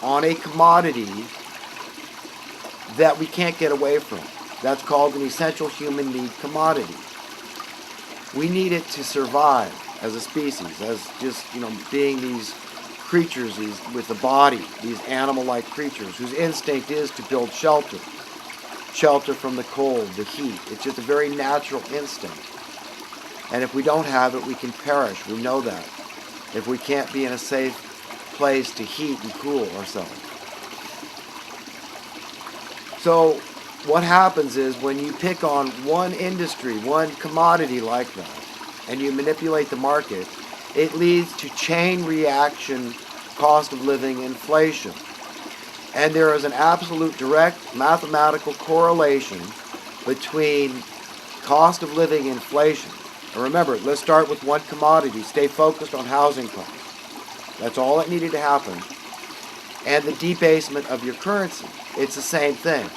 on a commodity that we can't get away from. That's called an essential human need commodity. We need it to survive as a species, as just, being these creatures, these with a body, these animal-like creatures whose instinct is to build shelter. Shelter from the cold, the heat. It's just a very natural instinct. And if we don't have it, we can perish. We know that. If we can't be in a safe place to heat and cool ourselves. So what happens is when you pick on one industry, one commodity like that, and you manipulate the market, it leads to chain reaction, cost of living inflation. And there is an absolute direct mathematical correlation between cost of living inflation. And remember, let's start with one commodity. Stay focused on housing costs. That's all that needed to happen. And the debasement of your currency. It's the same thing.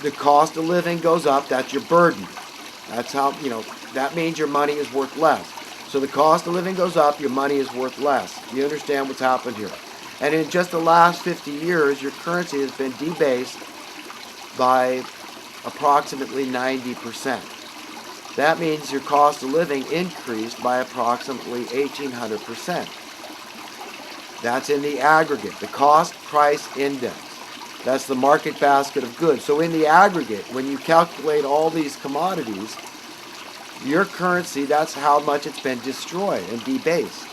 The cost of living goes up. That's your burden. That's how, that means your money is worth less. So the cost of living goes up, your money is worth less. You understand what's happened here? And in just the last 50 years, your currency has been debased by approximately 90%. That means your cost of living increased by approximately 1,800%. That's in the aggregate, the cost price index. That's the market basket of goods. So in the aggregate, when you calculate all these commodities, your currency, that's how much it's been destroyed and debased.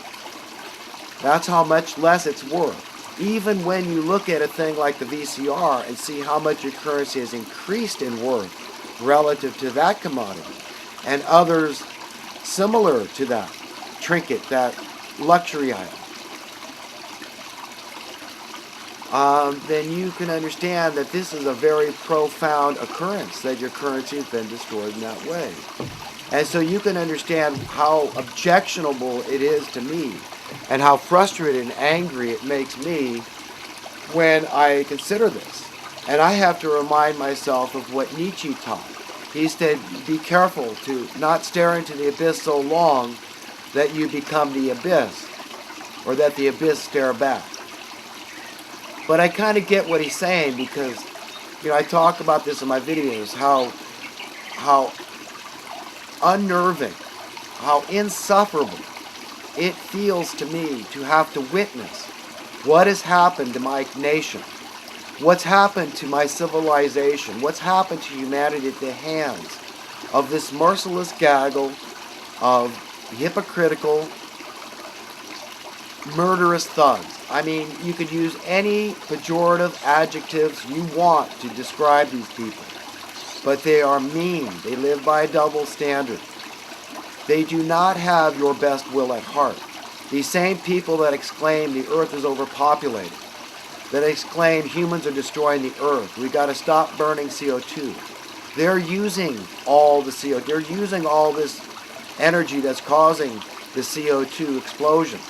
That's how much less it's worth. Even when you look at a thing like the VCR and see how much your currency has increased in worth relative to that commodity and others similar to that trinket, that luxury item, then you can understand that this is a very profound occurrence, that your currency has been destroyed in that way. And so you can understand how objectionable it is to me and how frustrated and angry it makes me when I consider this. And I have to remind myself of what Nietzsche taught. He said, be careful to not stare into the abyss so long that you become the abyss, or that the abyss stare back. But I kind of get what he's saying because, I talk about this in my videos, how unnerving, how insufferable it feels to me to have to witness what has happened to my nation, what's happened to my civilization, what's happened to humanity at the hands of this merciless gaggle of hypocritical, murderous thugs. I mean, you could use any pejorative adjectives you want to describe these people, but they are mean. They live by a double standard. They do not have your best will at heart. These same people that exclaim the earth is overpopulated, that exclaim humans are destroying the earth, we got to stop burning CO2. They're using all the CO2. They're using all this energy that's causing the CO2 explosion.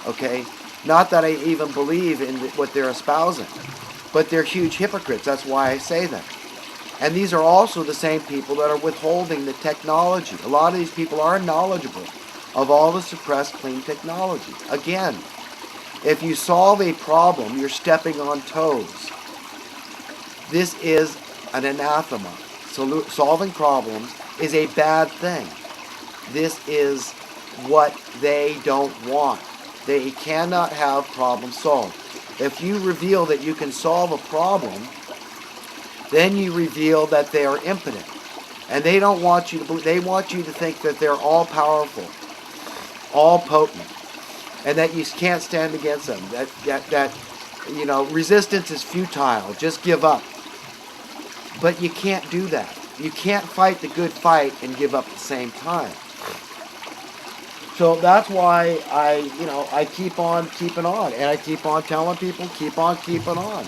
Okay? Not that I even believe in what they're espousing, but they're huge hypocrites. That's why I say that. And these are also the same people that are withholding the technology. A lot of these people are knowledgeable of all the suppressed clean technology. Again, if you solve a problem, you're stepping on toes. This is an anathema. Solving problems is a bad thing. This is what they don't want. They cannot have problems solved. If you reveal that you can solve a problem, then you reveal that they are impotent. And they don't want you to believe, they want you to think that they're all powerful, all potent, and that you can't stand against them. That resistance is futile. Just give up. But you can't do that. You can't fight the good fight and give up at the same time. So that's why I keep on keeping on, and I keep on telling people, keep on keeping on.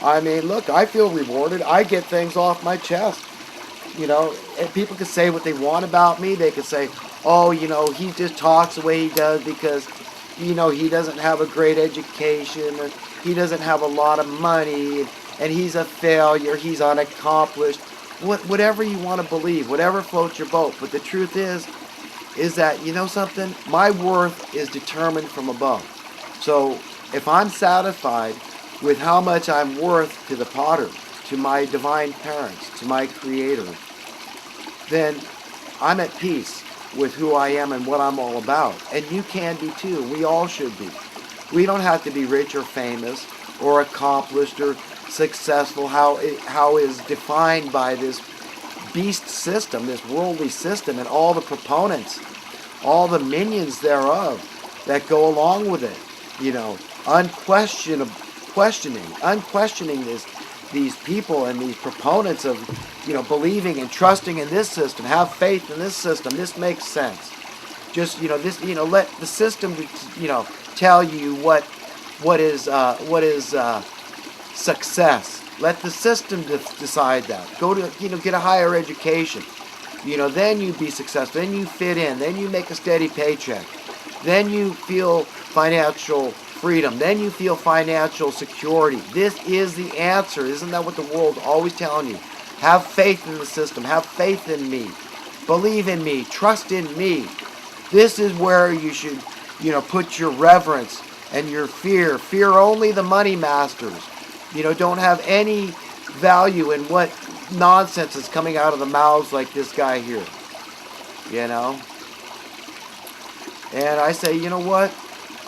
I mean, look, I feel rewarded. I get things off my chest. And people can say what they want about me. They can say, oh, he just talks the way he does because, he doesn't have a great education, or he doesn't have a lot of money, and he's a failure, he's unaccomplished. Whatever you want to believe, whatever floats your boat. But the truth is that, something? My worth is determined from above. So If I'm satisfied with how much I'm worth to the potter, to my divine parents, to my creator, then I'm at peace with who I am and what I'm all about. And you can be too. We all should be. We don't have to be rich or famous or accomplished or successful, how is defined by this beast system, this worldly system, and all the proponents, all the minions thereof that go along with it. Unquestioning these people and these proponents of, believing and trusting in this system, have faith in this system. This makes sense. Just, let the system, tell you what is success. Let the system decide that. Go to, get a higher education. Then you be successful. Then you fit in. Then you make a steady paycheck. Then you feel financial freedom. Then you feel financial security. This is the answer. Isn't that what the world's always telling you? Have faith in the system. Have faith in me. Believe in me. Trust in me. This is where you should, put your reverence and your fear. Fear only the money masters. Don't have any value in what nonsense is coming out of the mouths like this guy here. And I say, you know what?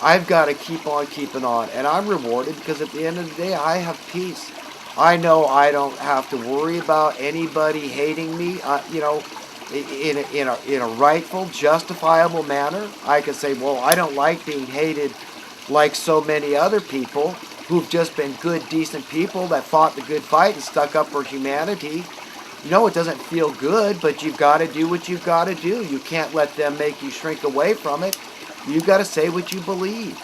I've got to keep on keeping on. And I'm rewarded because at the end of the day, I have peace. I know I don't have to worry about anybody hating me, in a rightful, justifiable manner. I can say, well, I don't like being hated like so many other people who've just been good, decent people that fought the good fight and stuck up for humanity. It doesn't feel good, but you've got to do what you've got to do. You can't let them make you shrink away from it. You've got to say what you believe.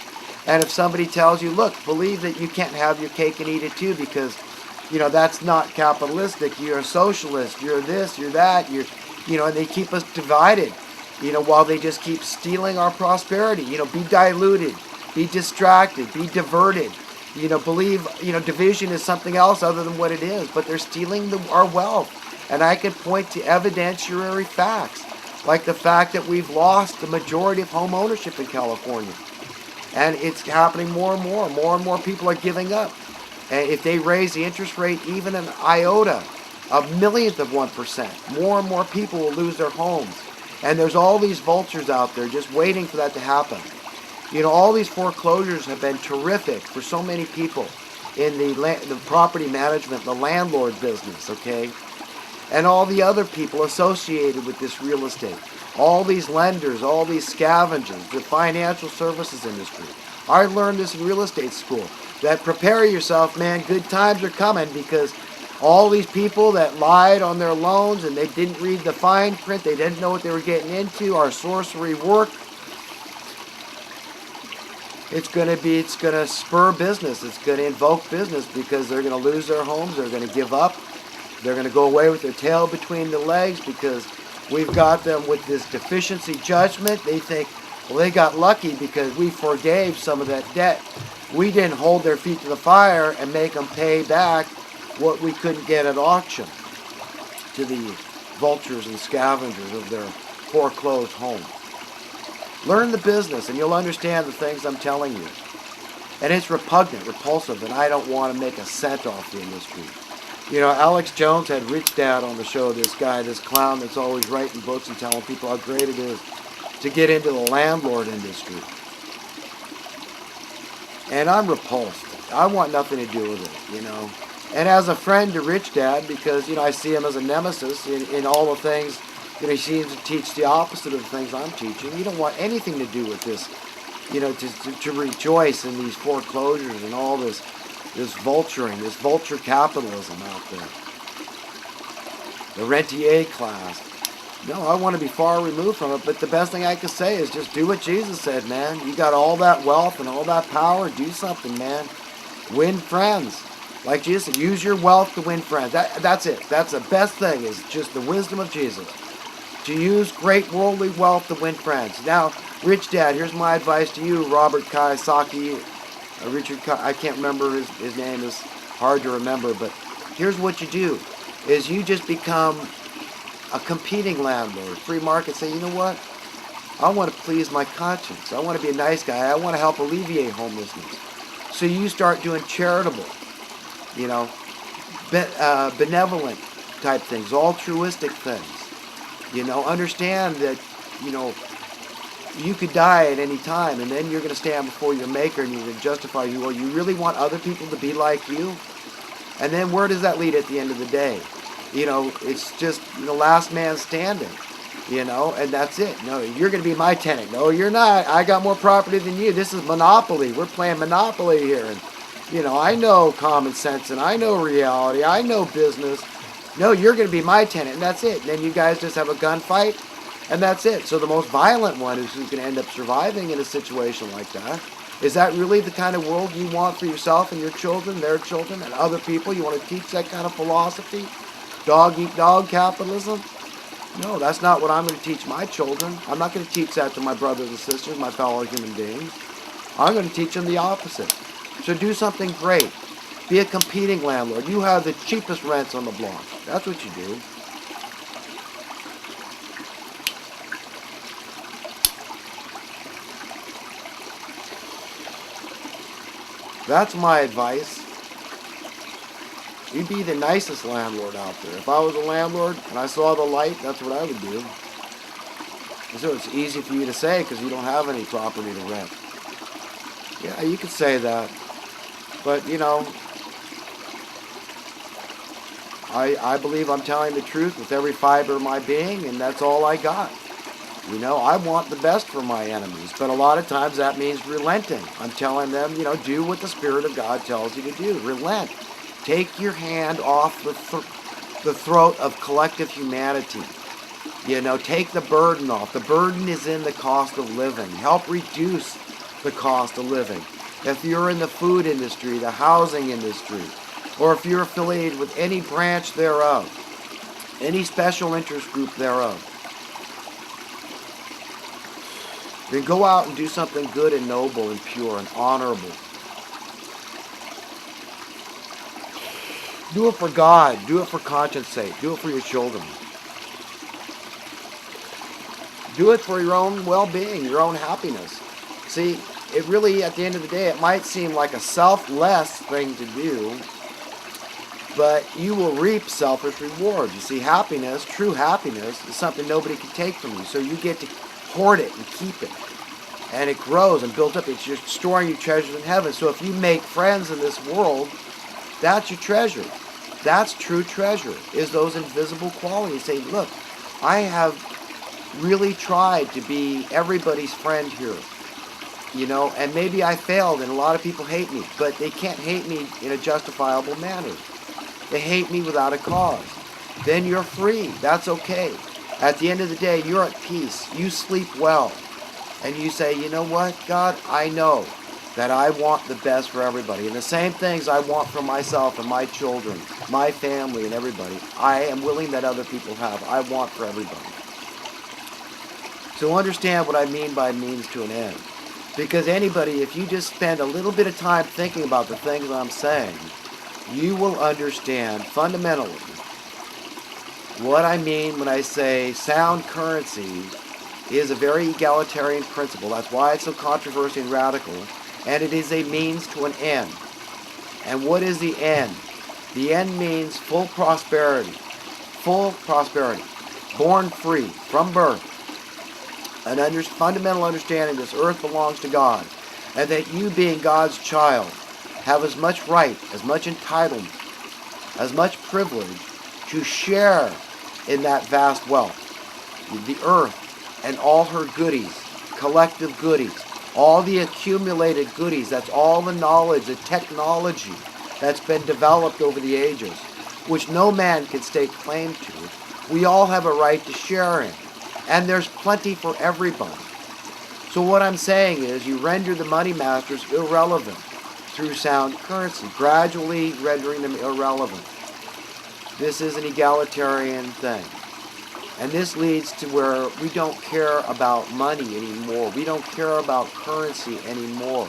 And if somebody tells you, look, believe that you can't have your cake and eat it too because, that's not capitalistic. You're a socialist. You're this, you're that. And they keep us divided, while they just keep stealing our prosperity. Be diluted, be distracted, be diverted. Believe, division is something else other than what it is, but they're stealing our wealth. And I can point to evidentiary facts, like the fact that we've lost the majority of home ownership in California. And it's happening more and more. More and more people are giving up. And if they raise the interest rate even an iota, a millionth of 1%, more and more people will lose their homes. And there's all these vultures out there just waiting for that to happen. All these foreclosures have been terrific for so many people in the property management, the landlord business, okay? And all the other people associated with this real estate. All these lenders, all these scavengers, the financial services industry. I learned this in real estate school, that prepare yourself, man, good times are coming, because all these people that lied on their loans and they didn't read the fine print, they didn't know what they were getting into, our sorcery work. It's going to spur business. It's going to invoke business because they're going to lose their homes. They're going to give up. They're going to go away with their tail between the legs because we've got them with this deficiency judgment. They think, well, they got lucky because we forgave some of that debt. We didn't hold their feet to the fire and make them pay back what we couldn't get at auction to the vultures and scavengers of their foreclosed homes. Learn the business and you'll understand the things I'm telling you. And it's repugnant, repulsive, and I don't want to make a cent off the industry. Alex Jones had Rich Dad on the show, this guy, this clown that's always writing books and telling people how great it is to get into the landlord industry. And I'm repulsed. I want nothing to do with it, And as a friend to Rich Dad, because, I see him as a nemesis in all the things. He seems to teach the opposite of the things I'm teaching. You don't want anything to do with this, to rejoice in these foreclosures and all this vulturing, this vulture capitalism out there. The rentier class. No, I want to be far removed from it, but the best thing I can say is just do what Jesus said, man. You got all that wealth and all that power, do something, man. Win friends. Like Jesus said, use your wealth to win friends. That's it. That's the best thing, is just the wisdom of Jesus. To use great worldly wealth to win friends. Now, Rich Dad, here's my advice to you, Robert Kiyosaki. I can't remember his name, is hard to remember, but here's what you do, is you just become a competing landlord, free market. Say, you know what? I want to please my conscience. I want to be a nice guy. I want to help alleviate homelessness. So you start doing charitable, you know, benevolent type things, altruistic things. Understand that, you know, you could die at any time, and then you're going to stand before your maker and you're going to justify you. Well, you really want other people to be like you? And then where does that lead at the end of the day? It's just, last man standing, and that's it. No, you're going to be my tenant. No, you're not. I got more property than you. This is Monopoly. We're playing Monopoly here. And, I know common sense and I know reality. I know business. No, you're going to be my tenant, and that's it. And then you guys just have a gunfight, and that's it. So the most violent one is who's going to end up surviving in a situation like that. Is that really the kind of world you want for yourself and your children, their children, and other people? You want to teach that kind of philosophy? Dog eat dog capitalism? No, that's not what I'm going to teach my children. I'm not going to teach that to my brothers and sisters, my fellow human beings. I'm going to teach them the opposite. So do something great. Be a competing landlord. You have the cheapest rents on the block. That's what you do. That's my advice. You'd be the nicest landlord out there. If I was a landlord and I saw the light, that's what I would do. And so it's easy for you to say because you don't have any property to rent. Yeah, you could say that. But, I believe I'm telling the truth with every fiber of my being, and that's all I got. I want the best for my enemies, but a lot of times that means relenting. I'm telling them, do what the Spirit of God tells you to do. Relent. Take your hand off the throat of collective humanity. Take the burden off. The burden is in the cost of living. Help reduce the cost of living. If you're in the food industry, the housing industry, or if you're affiliated with any branch thereof, any special interest group thereof, then go out and do something good and noble and pure and honorable. Do it for God. Do it for conscience sake. Do it for your children. Do it for your own well-being, your own happiness. See, it really, at the end of the day, it might seem like a selfless thing to do, but you will reap selfish rewards. You see, happiness, true happiness, is something nobody can take from you. So you get to hoard it and keep it. And it grows and builds up. It's just storing your treasures in heaven. So if you make friends in this world, that's your treasure. That's true treasure, is those invisible qualities. Say, look, I have really tried to be everybody's friend here. And maybe I failed and a lot of people hate me, but they can't hate me in a justifiable manner. They hate me without a cause. Then you're free. That's okay. At the end of the day, you're at peace. You sleep well. And you say, you know what, God, I know that I want the best for everybody. And the same things I want for myself and my children, my family and everybody, I am willing that other people have. I want for everybody. So understand what I mean by means to an end. Because anybody, if you just spend a little bit of time thinking about the things I'm saying, you will understand fundamentally what I mean when I say sound currency is a very egalitarian principle. That's why it's so controversial and radical. And it is a means to an end. And what is the end? The end means full prosperity. Full prosperity. Born free from birth. An fundamental understanding this earth belongs to God. And that you, being God's child, have as much right, as much entitlement, as much privilege to share in that vast wealth. The earth and all her goodies, collective goodies, all the accumulated goodies, that's all the knowledge, the technology that's been developed over the ages, which no man can stake claim to. We all have a right to share in. And there's plenty for everybody. So what I'm saying is you render the money masters irrelevant through sound currency, gradually rendering them irrelevant. This is an egalitarian thing. And this leads to where we don't care about money anymore. We don't care about currency anymore.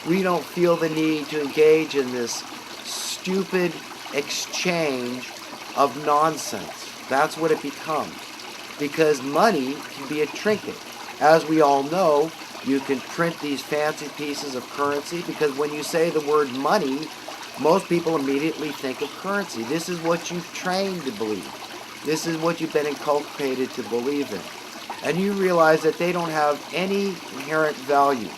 We don't feel the need to engage in this stupid exchange of nonsense. That's what it becomes. Because money can be a trinket. As we all know, You can print these fancy pieces of currency, because when you say the word money, most people immediately think of currency. This is what you've trained to believe. This is what you've been inculcated to believe in. And you realize that they don't have any inherent value.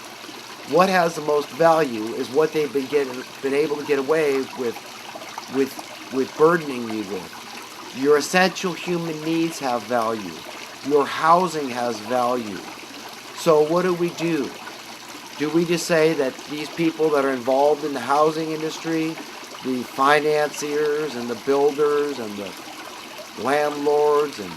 What has the most value is what they've been able to get away with burdening you with. Your essential human needs have value. Your housing has value. So what do? Do we just say that these people that are involved in the housing industry, the financiers and the builders and the landlords, and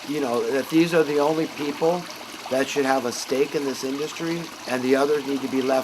that these are the only people that should have a stake in this industry, and the others need to be left